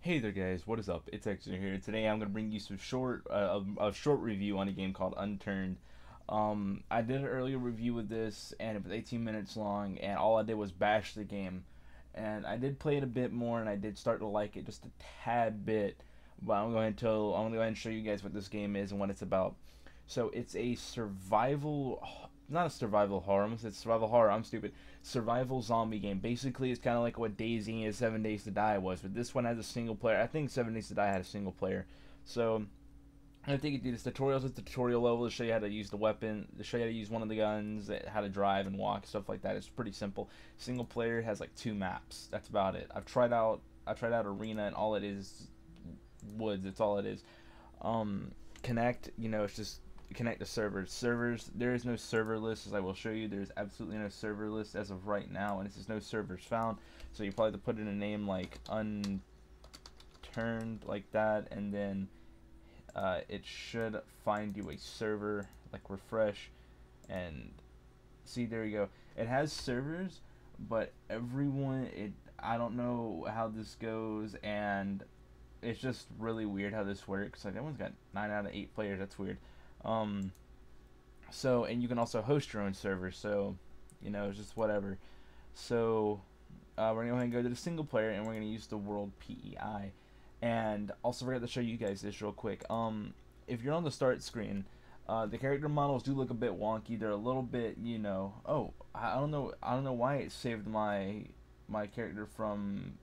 Hey there guys, what is up? It's Exeter here. Today I'm going to bring you some a short review on a game called Unturned. I did an earlier review of this and it was 18 minutes long, and all I did was bash the game. And I did play it a bit more and I did start to like it just a tad bit. But I'm going to go ahead and show you guys what this game is and what it's about. So it's a survival, not a survival horror. I almost said survival horror. I'm stupid. Survival zombie game. Basically, it's kind of like what Daisy and 7 Days to Die was, but this one has a single player. I think 7 Days to Die had a single player. So I think it did this tutorials at the tutorial level to show you how to use the weapon, to show you how to use one of the guns, how to drive and walk, stuff like that. It's pretty simple. Single player has like 2 maps. That's about it. I tried out arena, and all it is woods. That's all it is. Connect. It's just connect to servers. There is no server list, as I will show you. There's absolutely no server list as of right now, and it says no servers found. So you probably have to put in a name like Unturned, like that, and then it should find you a server. Like refresh, and see, there you go. It has servers, but I don't know how this goes, and it's just really weird how this works. Like that one's got 9 out of 8 players. That's weird. Um, and you can also host your own server. So, it's just whatever. So, we're gonna go ahead and go to the single player, and we're gonna use the world PEI. And also forgot to show you guys this real quick. If you're on the start screen, the character models do look a bit wonky. They're a little bit, oh, I don't know. I don't know why it saved my character from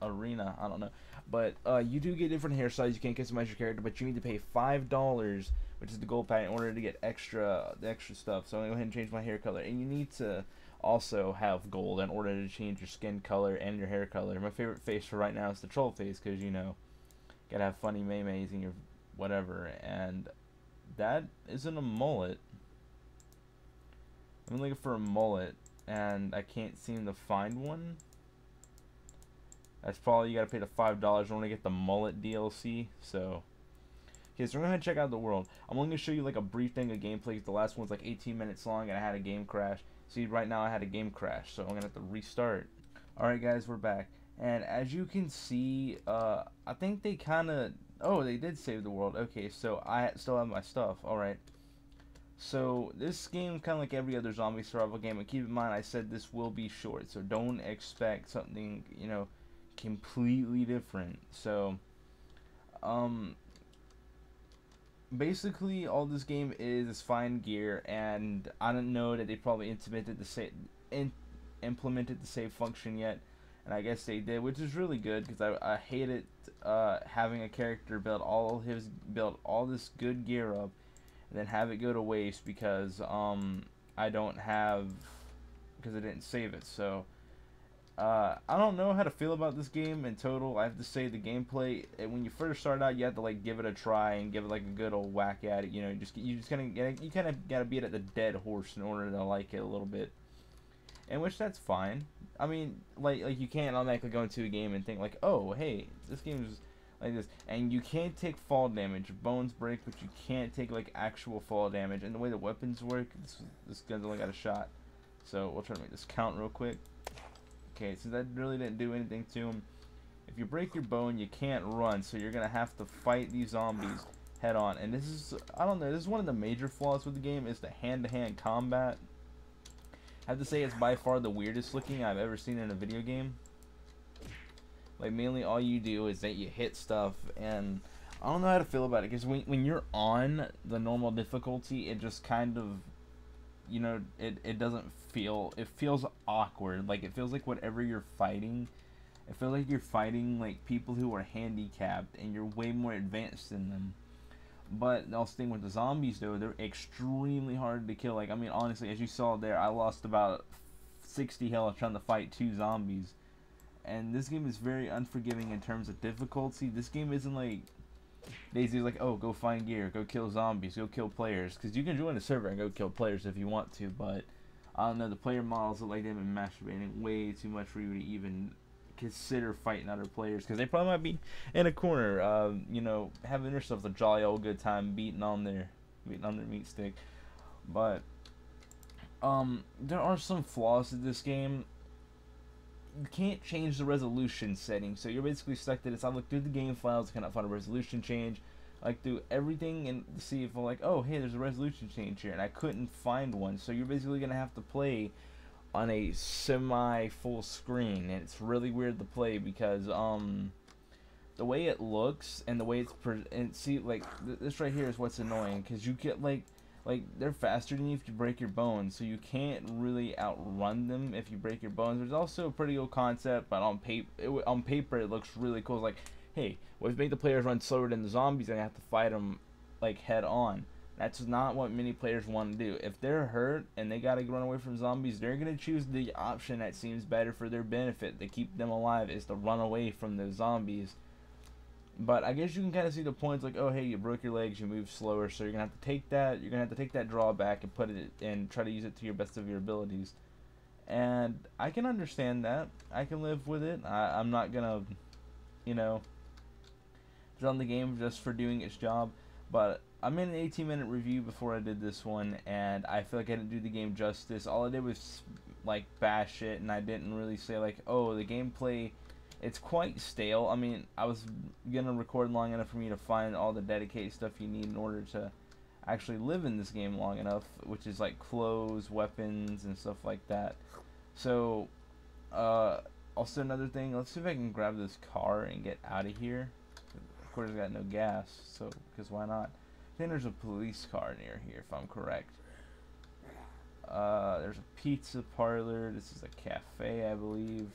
arena. I don't know, but you do get different hairstyles. You can't customize your character, but you need to pay $5, which is the gold pack, in order to get the extra stuff. So I'm gonna go ahead and change my hair color, and you need to also have gold in order to change your skin color and your hair color. My favorite face for right now is the troll face, because gotta have funny maymays in your whatever, and that isn't a mullet. I'm looking for a mullet, and I can't seem to find one. That's probably, you gotta pay the $5 in order to get the mullet DLC. So, okay, so we're gonna check out the world. I'm only gonna show you like a brief thing of gameplay, because the last one's like 18 minutes long and I had a game crash. See, right now I had a game crash, so I'm gonna have to restart. Alright guys, we're back. And as you can see, I think they kinda, oh, they did save the world. Okay, so I still have my stuff. Alright. So this game is kind of like every other zombie survival game, and keep in mind I said this will be short, so don't expect something, completely different. So basically all this game is find gear, and I don't know that they probably implemented the save function yet, and I guess they did, which is really good, because I hated having a character build all this good gear up and then have it go to waste because I didn't save it. So I don't know how to feel about this game in total. I have to say, the gameplay, when you first start out, you have to like give it a try and give it like a good old whack at it. You kind of gotta beat at the dead horse in order to like it a little bit. And which, that's fine. I mean, like you can't automatically go into a game and think like, oh, hey, this game is like this. And you can't take fall damage. Your bones break, but you can't take like actual fall damage. And the way the weapons work, this gun's only got a shot. So we'll try to make this count real quick. Okay, so that really didn't do anything to him. If you break your bone, you can't run, so you're gonna have to fight these zombies head on. And this is, I don't know, this is one of the major flaws with the game, is the hand-to-hand combat. I have to say, it's by far the weirdest looking I've ever seen in a video game. Like, mainly all you do is that you hit stuff, and I don't know how to feel about it, because when you're on the normal difficulty, it just kind of, it doesn't feel, it feels awkward. Like, it feels like whatever you're fighting, it feels like you're fighting like people who are handicapped, and you're way more advanced than them. But the also thing with the zombies, though, they're extremely hard to kill. Like, I mean, honestly, as you saw there, I lost about 60 health trying to fight 2 zombies. And this game is very unforgiving in terms of difficulty. This game isn't like Daisy's like, oh, go find gear, go kill zombies, go kill players. Because you can join a server and go kill players if you want to, but I don't know, the player models look like they've been masturbating way too much for you to even consider fighting other players, because they probably might be in a corner, having themselves a jolly old good time beating on their meat stick. But there are some flaws to this game. you can't change the resolution setting, so you're basically stuck to this. I look through the game files, cannot find a resolution change. I like through everything and see if I'm like, oh hey, there's a resolution change here, and I couldn't find one. So you're basically gonna have to play on a semi full screen, and it's really weird to play because the way it looks and the way it's and see like this right here is what's annoying, because you get like they're faster than you if you break your bones, so you can't really outrun them if you break your bones. There's also a pretty cool concept, but on paper it looks really cool. It's like, hey, what if make the players run slower than the zombies and I have to fight them like head on? That's not what many players want to do. If they're hurt and they gotta run away from zombies, they're gonna choose the option that seems better for their benefit to keep them alive, is to run away from the zombies. But I guess you can kind of see the points, like, oh hey, you broke your legs, you move slower, so you're gonna have to take that. You're gonna have to take that drawback and put it and try to use it to your best of your abilities. And I can understand that. I can live with it. I'm not gonna, you know, drown the game just for doing its job. But I made an 18-minute review before I did this one, and I feel like I didn't do the game justice. All I did was like bash it, and I didn't really say like, oh, the gameplay, it's quite stale. I mean, I was gonna record long enough for me to find all the dedicated stuff you need in order to actually live in this game long enough, which is like clothes, weapons, and stuff like that. So, also another thing, let's see if I can grab this car and get out of here. Of course, I got no gas, so because why not? I think there's a police car near here, if I'm correct. There's a pizza parlor. This is a cafe, I believe.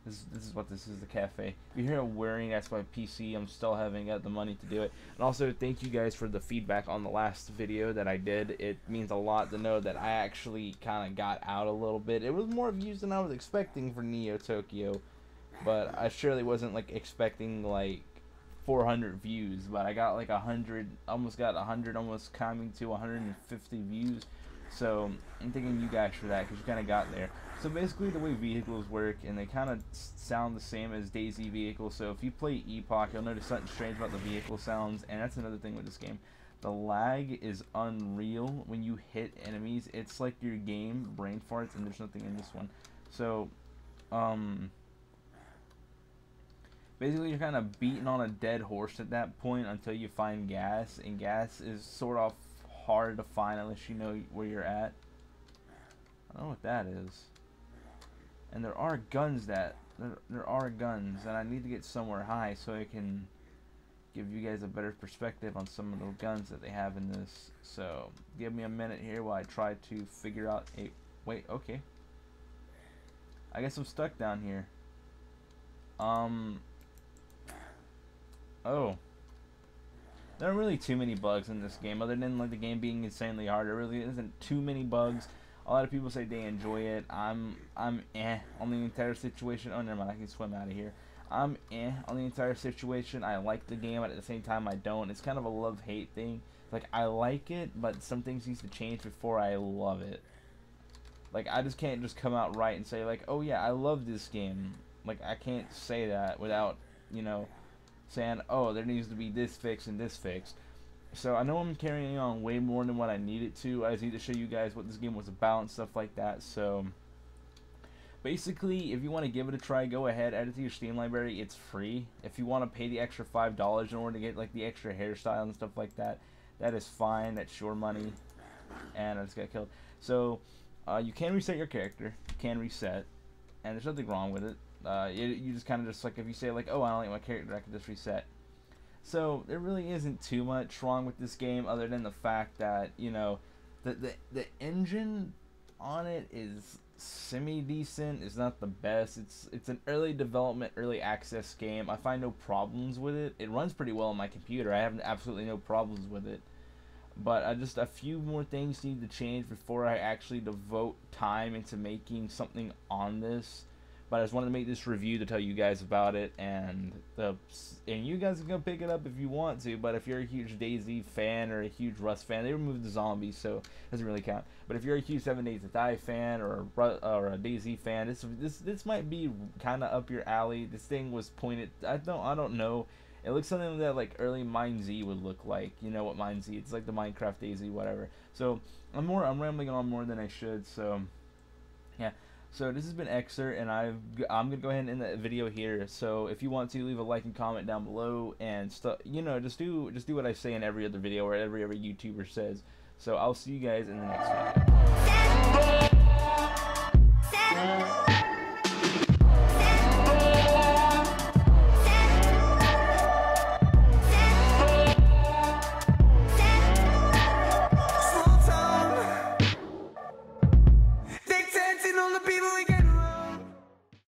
This is what this is, the cafe. If you hear a whirring, that's my PC. I'm still haven't got the money to do it. And also, thank you guys for the feedback on the last video that I did. It means a lot to know that I actually kind of got out a little bit. It was more views than I was expecting for Neo Tokyo, but I surely wasn't like expecting like 400 views. But I got like 100, almost got 100, almost coming to 150 views. So I'm thanking you guys for that, because you kind of got there. So basically the way vehicles work, and they kind of sound the same as DayZ vehicles, so if you play Epoch, you'll notice something strange about the vehicle sounds, and that's another thing with this game. The lag is unreal when you hit enemies. It's like your game brain farts, and there's nothing in this one. So, basically you're kind of beating on a dead horse at that point until you find gas, and gas is sort of hard to find unless you know where you're at. I don't know what that is. And there are guns there are guns, and I need to get somewhere high so I can give you guys a better perspective on some of the guns that they have in this. So give me a minute here while I try to figure out a wait, okay. I guess I'm stuck down here. Oh. There aren't really too many bugs in this game, other than like the game being insanely hard. There really isn't too many bugs. A lot of people say they enjoy it. I'm on the entire situation. Oh, never mind, I can swim out of here. I'm on the entire situation. I like the game, but at the same time I don't. It's kind of a love-hate thing. Like, I like it, but some things need to change before I love it. Like, I just can't just come out right and say like, oh yeah, I love this game. Like, I can't say that without, you know, saying, oh, there needs to be this fixed and this fixed. So I know I'm carrying on way more than what I needed to. I just need to show you guys what this game was about and stuff like that. So basically, if you want to give it a try, go ahead, add it to your Steam library. It's free. If you want to pay the extra $5 in order to get like the extra hairstyle and stuff like that, that is fine. That's your money. And I just got killed. So you can reset your character. You can reset, and there's nothing wrong with it. You just kind of just like, if you say like, oh, I don't like my character, I can just reset. So there really isn't too much wrong with this game, other than the fact that, you know, the engine on it is semi-decent. It's not the best. It's an early development, early access game. I find no problems with it. It runs pretty well on my computer. I have absolutely no problems with it. But just a few more things need to change before I actually devote time into making something on this. But I just wanted to make this review to tell you guys about it, and you guys are gonna pick it up if you want to. But if you're a huge DayZ fan or a huge Rust fan, they removed the zombies, so it doesn't really count. But if you're a huge 7 Days to Die fan or a DayZ fan, this might be kind of up your alley. This thing was pointed. I don't know. It looks something that like early Mine Z would look like. You know what Mine Z? It's like the Minecraft DayZ, whatever. So I'm rambling on more than I should. So yeah. So this has been Xer, and I'm gonna go ahead and end the video here. So if you want to, leave a like and comment down below, and stuff. You know, just do what I say in every other video, or every YouTuber says. So I'll see you guys in the next video.